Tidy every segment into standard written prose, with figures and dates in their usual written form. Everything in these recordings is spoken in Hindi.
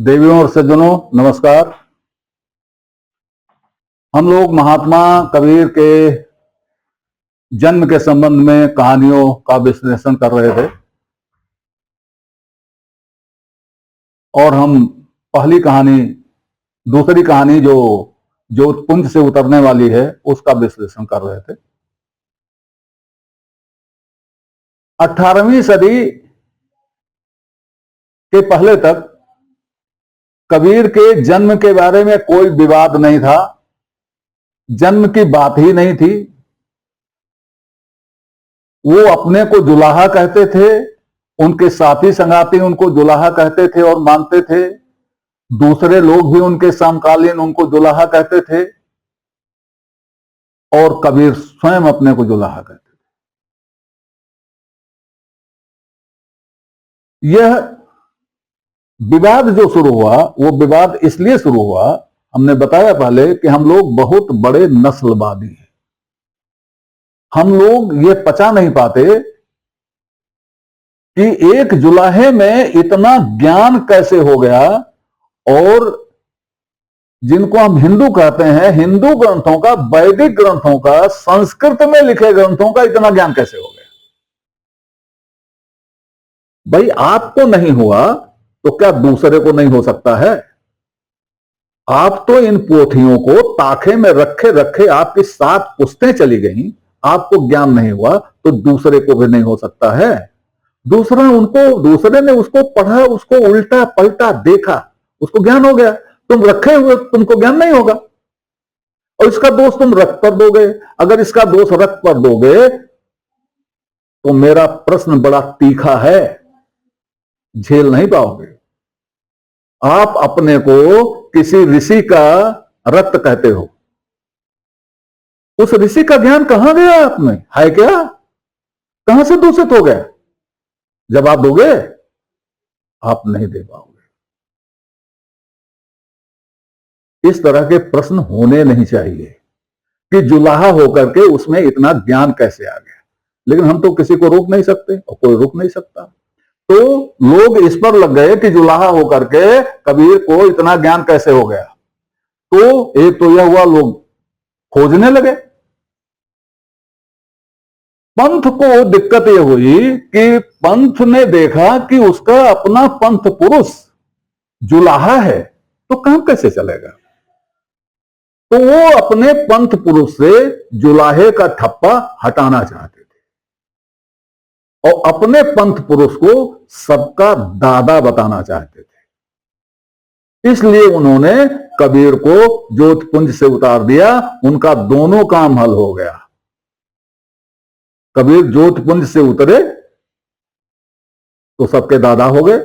देवियों और सज्जनों नमस्कार। हम लोग महात्मा कबीर के जन्म के संबंध में कहानियों का विश्लेषण कर रहे थे और हम पहली कहानी दूसरी कहानी जो ज्योतपुंज से उतरने वाली है उसका विश्लेषण कर रहे थे। 18वीं सदी के पहले तक कबीर के जन्म के बारे में कोई विवाद नहीं था, जन्म की बात ही नहीं थी। वो अपने को जुलाहा कहते थे, उनके साथी संगाती उनको जुलाहा कहते थे और मानते थे। दूसरे लोग भी उनके समकालीन उनको जुलाहा कहते थे और कबीर स्वयं अपने को जुलाहा कहते थे। यह विवाद जो शुरू हुआ वो विवाद इसलिए शुरू हुआ, हमने बताया पहले कि हम लोग बहुत बड़े नस्लवादी हैं। हम लोग ये पचा नहीं पाते कि एक जुलाहे में इतना ज्ञान कैसे हो गया और जिनको हम हिंदू कहते हैं, हिंदू ग्रंथों का, वैदिक ग्रंथों का, संस्कृत में लिखे ग्रंथों का इतना ज्ञान कैसे हो गया। भाई आपको नहीं हुआ तो क्या दूसरे को नहीं हो सकता है। आप तो इन पोथियों को ताखे में रखे रखे आपकी 7 पुश्तें चली गई, आपको ज्ञान नहीं हुआ तो दूसरे को भी नहीं हो सकता है। दूसरे ने उसको पढ़ा, उसको उल्टा पलटा देखा, उसको ज्ञान हो गया। तुम रखे हुए तुमको ज्ञान नहीं होगा और इसका दोष तुम रख पर दोगे। अगर इसका दोष रख पर दोगे तो मेरा प्रश्न बड़ा तीखा है, झेल नहीं पाओगे। आप अपने को किसी ऋषि का रक्त कहते हो, उस ऋषि का ज्ञान कहां गया आप में है क्या? कहां से दूषित हो गया? जवाब दोगे? आप नहीं दे पाओगे। इस तरह के प्रश्न होने नहीं चाहिए कि जुलाहा होकर के उसमें इतना ज्ञान कैसे आ गया। लेकिन हम तो किसी को रोक नहीं सकते और कोई रोक नहीं सकता। तो लोग इस पर लग गए कि जुलाहा होकर के कबीर को इतना ज्ञान कैसे हो गया। तो एक तो यह हुआ, लोग खोजने लगे। पंथ को दिक्कत यह हुई कि पंथ ने देखा कि उसका अपना पंथ पुरुष जुलाहा है तो काम कैसे चलेगा। तो वो अपने पंथ पुरुष से जुलाहे का ठप्पा हटाना चाहते थे और अपने पंथ पुरुष को सबका दादा बताना चाहते थे। इसलिए उन्होंने कबीर को ज्योतपुंज से उतार दिया। उनका दोनों काम हल हो गया। कबीर ज्योतपुंज से उतरे तो सबके दादा हो गए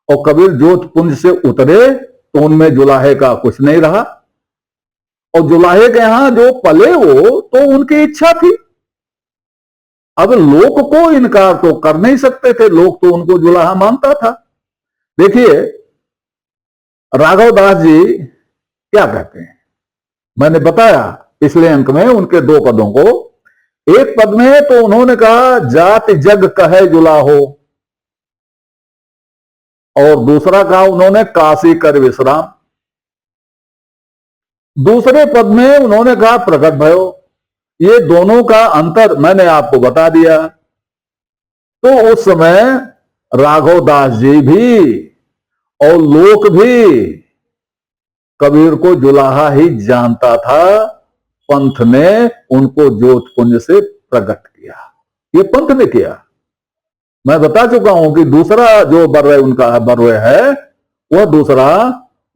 और कबीर ज्योतपुंज से उतरे तो उनमें जुलाहे का कुछ नहीं रहा और जुलाहे के यहां जो पले वो तो उनकी इच्छा थी। अब लोक को इनकार तो कर नहीं सकते थे, लोग तो उनको जुलाहा मानता था। देखिए राघव दास जी क्या कहते हैं, मैंने बताया पिछले अंक में उनके 2 पदों को। एक पद में तो उन्होंने कहा जाति जग कहे जुलाहो और दूसरा कहा उन्होंने काशी कर विश्राम। दूसरे पद में उन्होंने कहा प्रकट भयो। ये दोनों का अंतर मैंने आपको बता दिया। तो उस समय राघव दास जी भी और लोक भी कबीर को जुलाहा ही जानता था। पंथ ने उनको ज्योतपुंज से प्रकट किया, ये पंथ ने किया। मैं बता चुका हूं कि दूसरा जो बर्वे उनका बर्वे है वह दूसरा,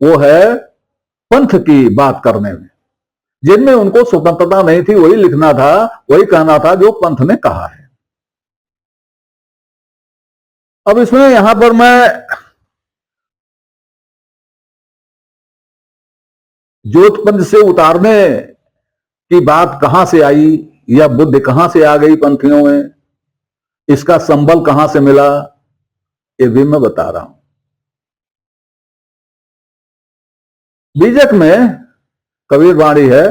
वो है पंथ की बात करने में। जिनमें उनको स्वतंत्रता नहीं थी वही लिखना था, वही कहना था जो पंथ ने कहा है। अब इसमें यहां पर मैं ज्योतपुंज से उतारने की बात कहां से आई या बुद्धि कहां से आ गई पंथियों में, इसका संबल कहां से मिला, ये भी मैं बता रहा हूं। बीजक में कबीर वाणी है,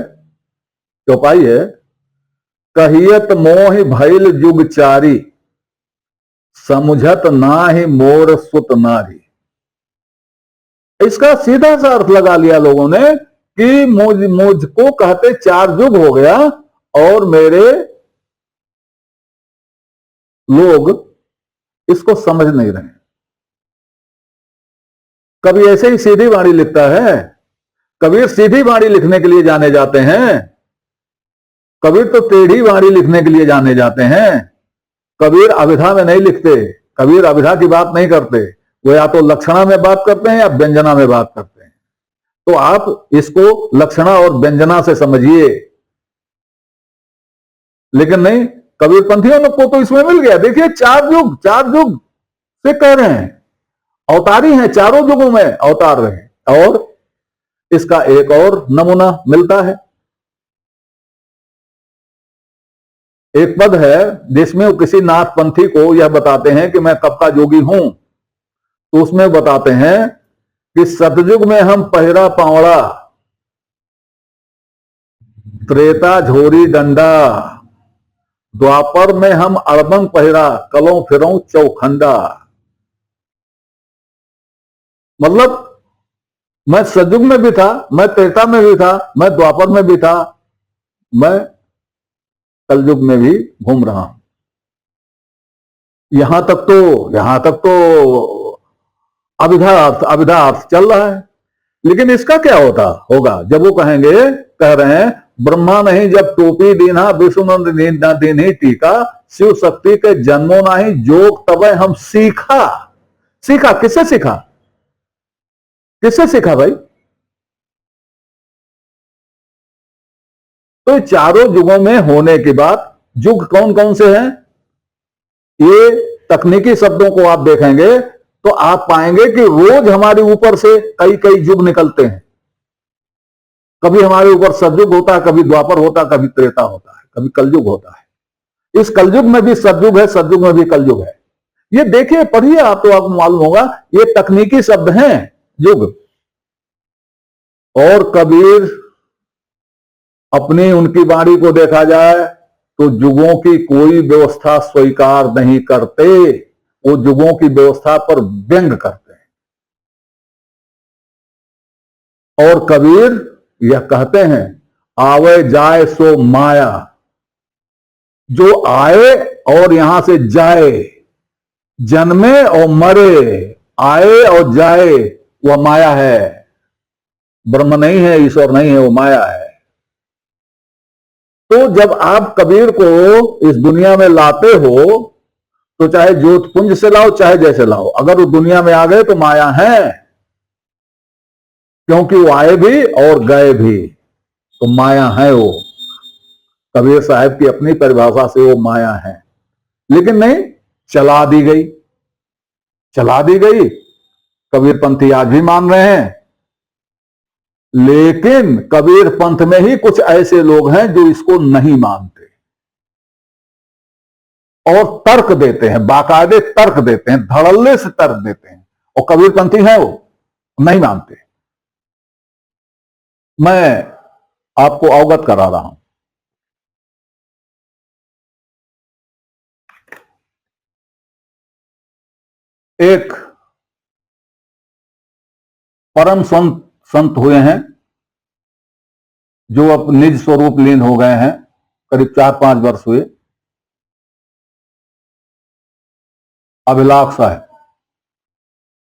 चौपाई है, कहियत मोहि भइल जुग चारी, समुझत नाहि मोर सुत नारी। इसका सीधा सा अर्थ लगा लिया लोगों ने कि मुझको कहते 4 युग हो गया और मेरे लोग इसको समझ नहीं रहे। कभी ऐसे ही सीधी वाणी लिखता है, कबीर सीधी वाणी लिखने के लिए जाने जाते हैं, कबीर तो टेढ़ी वाणी लिखने के लिए जाने जाते हैं। कबीर अभिधा में नहीं लिखते, कबीर अभिधा की बात नहीं करते, वो या तो लक्षणा में बात करते हैं या व्यंजना में बात करते हैं। तो आप इसको लक्षणा और व्यंजना से समझिए, लेकिन नहीं, कबीर पंथियों को तो इसमें मिल गया। देखिए 4 युग से कह रहे हैं, अवतारी हैं, चारों युगों में अवतार रहे। और इसका एक और नमूना मिलता है, एक पद है जिसमें वो किसी नाथ पंथी को यह बताते हैं कि मैं कब का योगी हूं, तो उसमें बताते हैं कि सतयुग में हम पहिरा पावड़ा, त्रेता झोरी डंडा, द्वापर में हम अड़बंग पहिरा, कलों फिरों चौखंडा। मतलब मैं सतयुग में भी था, मैं त्रेता में भी था, मैं द्वापर में भी था, मैं कलयुग में भी घूम रहा हूं। यहां तक तो अभिधा अर्थ चल रहा है। लेकिन इसका क्या होगा जब वो कह रहे हैं ब्रह्मा नहीं जब टोपी दीना, विष्णुनंद न दीनी टीका, शिव शक्ति के जन्मों नहीं जोग तब हम सीखा। किससे सीखा भाई? तो चारों युगों में होने के बाद युग कौन कौन से हैं, ये तकनीकी शब्दों को आप देखेंगे तो आप पाएंगे कि रोज हमारे ऊपर से कई कई युग निकलते हैं। कभी हमारे ऊपर सतयुग होता है, कभी द्वापर होता है, कभी त्रेता होता है, कभी कलयुग होता है। इस कलयुग में भी सतयुग है, सतयुग में भी कलयुग है। ये देखिए, पढ़िए आप तो आपको मालूम होगा, ये तकनीकी शब्द हैं युग। और कबीर अपनी उनकी वाणी को देखा जाए तो युगों की कोई व्यवस्था स्वीकार नहीं करते, वो युगों की व्यवस्था पर व्यंग करते हैं। और कबीर यह कहते हैं आवे जाए सो माया, जो आए और यहां से जाए, जन्मे और मरे, आए और जाए, वह माया है, ब्रह्म नहीं है, ईश्वर नहीं है, वो माया है। तो जब आप कबीर को इस दुनिया में लाते हो तो चाहे ज्योतपुंज से लाओ, चाहे जैसे लाओ, अगर वो दुनिया में आ गए तो माया है, क्योंकि वो आए भी और गए भी, तो माया है वो। कबीर साहब की अपनी परिभाषा से वो माया है। लेकिन नहीं, चला दी गई। कबीर पंथी आज भी मान रहे हैं, लेकिन कबीर पंथ में ही कुछ ऐसे लोग हैं जो इसको नहीं मानते और तर्क देते हैं, बाकायदे तर्क देते हैं, धड़ल्ले से तर्क देते हैं, और कबीर पंथी हैं वो नहीं मानते। मैं आपको अवगत करा रहा हूं। एक परम संत हुए हैं जो अब निज स्वरूप लीन हो गए हैं, करीब 4-5 वर्ष हुए, अभिलाष साहब।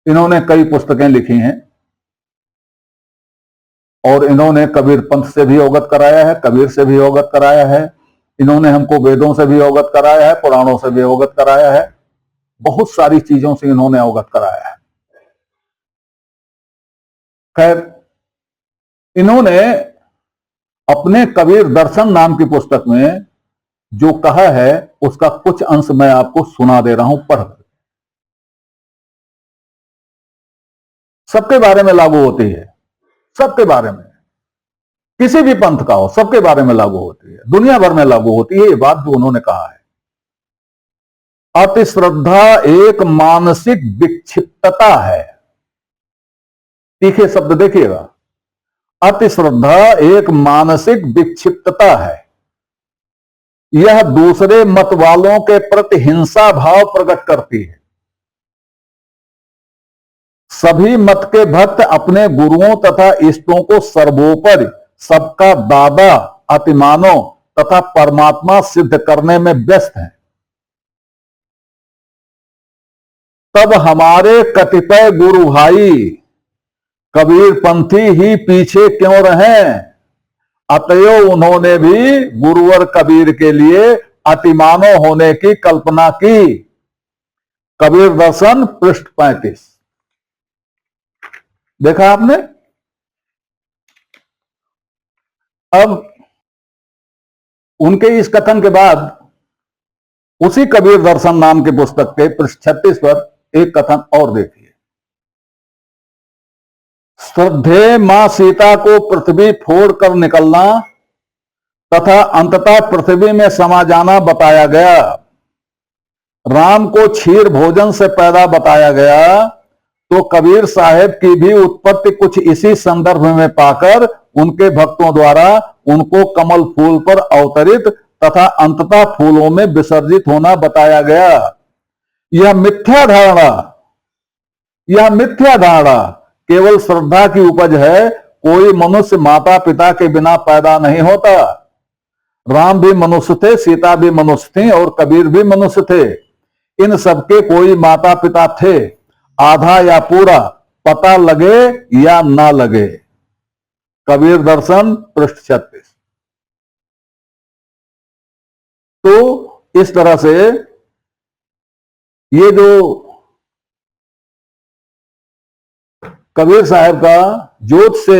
इन्होंने कई पुस्तकें लिखी हैं और इन्होंने कबीर पंथ से भी अवगत कराया है, कबीर से भी अवगत कराया है। इन्होंने हमको वेदों से भी अवगत कराया है, पुराणों से भी अवगत कराया है, बहुत सारी चीजों से इन्होंने अवगत कराया है। खैर, इन्होंने अपने कबीर दर्शन नाम की पुस्तक में जो कहा है उसका कुछ अंश मैं आपको सुना दे रहा हूं, पढ़कर। सबके बारे में लागू होती है, सबके बारे में, किसी भी पंथ का हो, सबके बारे में लागू होती है, दुनिया भर में लागू होती है। ये बात जो उन्होंने कहा है, अति श्रद्धा एक मानसिक विक्षिप्तता है। तीखे शब्द देखिएगा, अति श्रद्धा एक मानसिक विक्षिप्तता है। यह दूसरे मत वालों के प्रति हिंसा भाव प्रकट करती है। सभी मत के भक्त अपने गुरुओं तथा इष्टों को सर्वोपरि सबका दादा अतिमानव तथा परमात्मा सिद्ध करने में व्यस्त हैं। तब हमारे कतिपय गुरु भाई कबीर पंथी ही पीछे क्यों रहें? अतएव उन्होंने भी गुरुवर कबीर के लिए अतिमानव होने की कल्पना की। कबीर दर्शन पृष्ठ 35। देखा आपने? अब उनके इस कथन के बाद उसी कबीर दर्शन नाम की पुस्तक के पृष्ठ 36 पर एक कथन और देखिए। श्रद्धेय मां सीता को पृथ्वी फोड़कर निकलना तथा अंततः पृथ्वी में समा जाना बताया गया। राम को क्षीर भोजन से पैदा बताया गया, तो कबीर साहेब की भी उत्पत्ति कुछ इसी संदर्भ में पाकर उनके भक्तों द्वारा उनको कमल फूल पर अवतरित तथा अंततः फूलों में विसर्जित होना बताया गया। यह मिथ्या धारणा केवल श्रद्धा की उपज है। कोई मनुष्य माता पिता के बिना पैदा नहीं होता। राम भी मनुष्य थे, सीता भी मनुष्य थी और कबीर भी मनुष्य थे। इन सबके कोई माता पिता थे, आधा या पूरा, पता लगे या ना लगे। कबीर दर्शन पृष्ठ 36। तो इस तरह से ये जो कबीर साहब का जोत से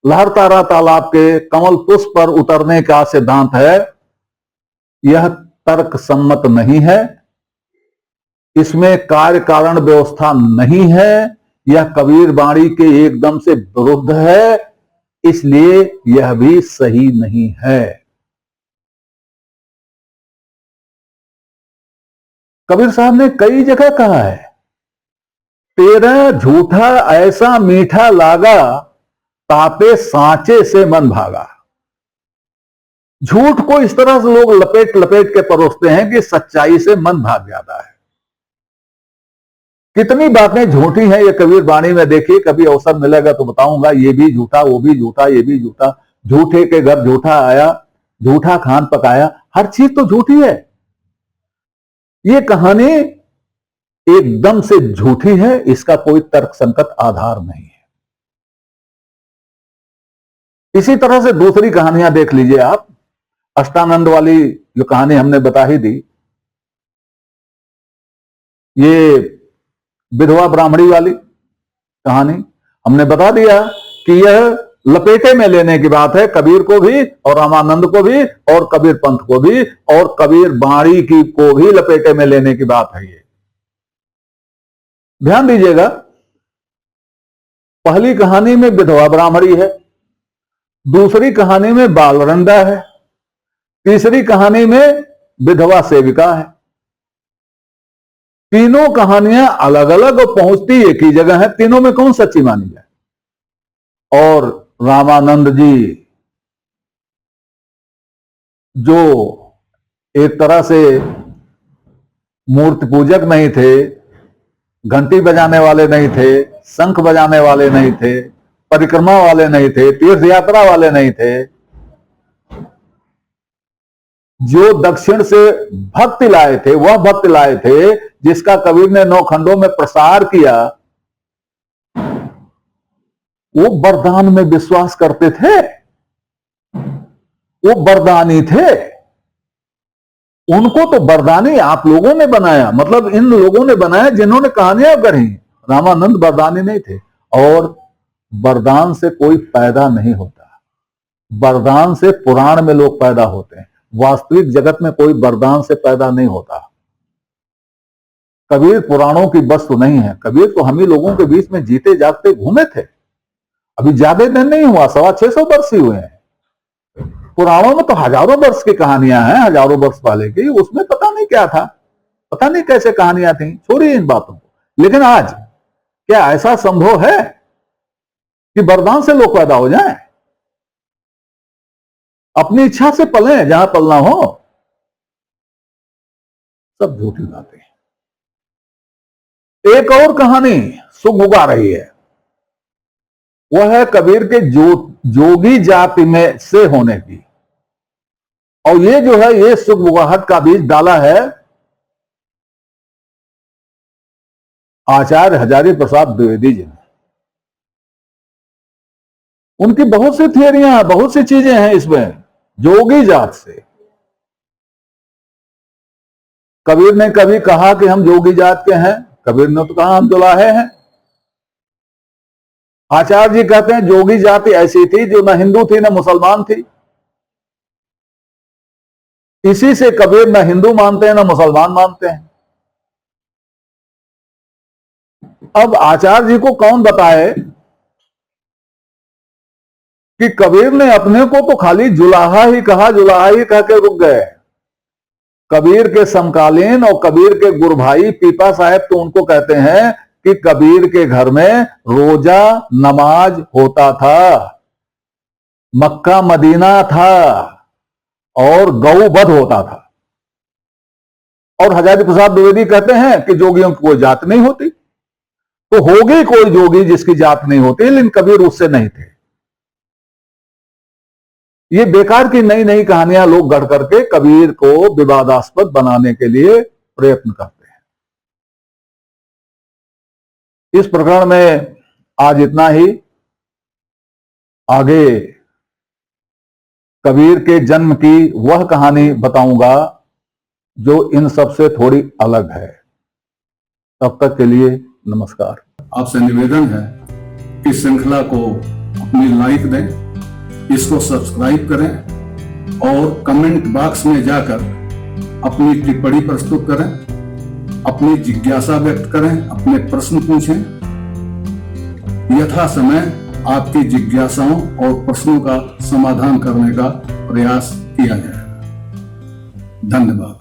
लहरतारा तालाब के कमल पुष्प पर उतरने का सिद्धांत है, यह तर्क सम्मत नहीं है। इसमें कार्य कारण व्यवस्था नहीं है। यह कबीर वाणी के एकदम से विरुद्ध है, इसलिए यह भी सही नहीं है। कबीर साहब ने कई जगह कहा है, तेरा झूठा ऐसा मीठा लागा, तापे सांचे से मन भागा। झूठ को इस तरह से लोग लपेट लपेट के परोसते हैं कि सच्चाई से मन भाग जाता है। कितनी बातें झूठी हैं ये कबीर वाणी में, देखिए कभी अवसर मिलेगा तो बताऊंगा। ये भी झूठा, वो भी झूठा, ये भी झूठा, झूठे के घर झूठा आया, झूठा खान पकाया, हर चीज तो झूठी है। ये कहानी एकदम से झूठी है, इसका कोई तर्क संगत आधार नहीं है। इसी तरह से दूसरी कहानियां देख लीजिए आप। अष्टानंद वाली जो कहानी हमने बता ही दी, ये विधवा ब्राह्मणी वाली कहानी हमने बता दिया कि यह लपेटे में लेने की बात है, कबीर को भी और रामानंद को भी और कबीर पंथ को भी और कबीर वाणी की को भी लपेटे में लेने की बात है। ये ध्यान दीजिएगा, पहली कहानी में विधवा ब्राह्मणी है, दूसरी कहानी में बालरंडा है, तीसरी कहानी में विधवा सेविका है। तीनों कहानियां अलग अलग और पहुंचती एक ही जगह है। तीनों में कौन सच्ची मानी जाए? और रामानंद जी जो एक तरह से मूर्ति पूजक नहीं थे, घंटी बजाने वाले नहीं थे, शंख बजाने वाले नहीं थे, परिक्रमा वाले नहीं थे, तीर्थ यात्रा वाले नहीं थे, जो दक्षिण से भक्ति लाए थे, वह भक्ति लाए थे जिसका कबीर ने 9 खंडों में प्रसार किया, वो वरदान में विश्वास करते थे, वो वरदानी थे। उनको तो वरदानी आप लोगों ने बनाया, मतलब इन लोगों ने बनाया जिन्होंने कहानियां गढ़ी। रामानंद वरदानी नहीं थे। और वरदान से कोई पैदा नहीं होता, वरदान से पुराण में लोग पैदा होते हैं। वास्तविक जगत में कोई वरदान से पैदा नहीं होता। कबीर पुराणों की वस्तु नहीं है। कबीर तो हम ही लोगों के बीच में जीते जागते घूमे थे। अभी ज्यादा दिन नहीं हुआ, 625 वर्ष ही हुए हैं। पुराणों में तो हजारों वर्ष की कहानियां हैं, हजारों वर्ष पहले की। उसमें पता नहीं क्या था, पता नहीं कैसे कहानियां थी, छोड़िए इन बातों को। लेकिन आज क्या ऐसा संभव है कि वरदान से लोग पैदा हो जाएं? अपनी इच्छा से पलें जहां पलना हो। सब झूठी बातें। एक और कहानी सुगबुगा रही है, वह है कबीर के जोगी जाति में से होने की। और ये जो है, ये सुगबुगाहट का बीज डाला है आचार्य हजारी प्रसाद द्विवेदी जी ने। उनकी बहुत सी थियरियां हैं, बहुत सी चीजें हैं इसमें जोगी जात से। कबीर ने कभी कहा कि हम जोगी जात के हैं? कबीर ने तो कहा हम जुलाहे हैं। आचार्य जी कहते हैं जोगी जाति ऐसी थी जो न हिंदू थी न मुसलमान थी। इसी से कबीर न हिंदू मानते हैं न मुसलमान मानते हैं। अब आचार्य जी को कौन बताए कि कबीर ने अपने को तो खाली जुलाहा ही कहा, जुलाहा ही कह के रुक गए। कबीर के समकालीन और कबीर के गुरु भाई पीपा साहब तो उनको कहते हैं कि कबीर के घर में रोजा नमाज होता था, मक्का मदीना था और गौवध होता था। और हजारी प्रसाद द्विवेदी कहते हैं कि जोगियों की कोई जात नहीं होती। तो होगी कोई जोगी जिसकी जात नहीं होती, लेकिन कबीर उससे नहीं थे। ये बेकार की नई नई कहानियां लोग गढ़ करके कबीर को विवादास्पद बनाने के लिए प्रयत्न करते हैं। इस प्रकरण में आज इतना ही। आगे कबीर के जन्म की वह कहानी बताऊंगा जो इन सब से थोड़ी अलग है। तब तक के लिए नमस्कार। आपसे निवेदन है कि श्रृंखला को अपनी लाइक दें, इसको सब्सक्राइब करें और कमेंट बॉक्स में जाकर अपनी टिप्पणी प्रस्तुत करें, अपनी जिज्ञासा व्यक्त करें, अपने प्रश्न पूछें। यथा समय आपकी जिज्ञासाओं और प्रश्नों का समाधान करने का प्रयास किया जाएगा। धन्यवाद।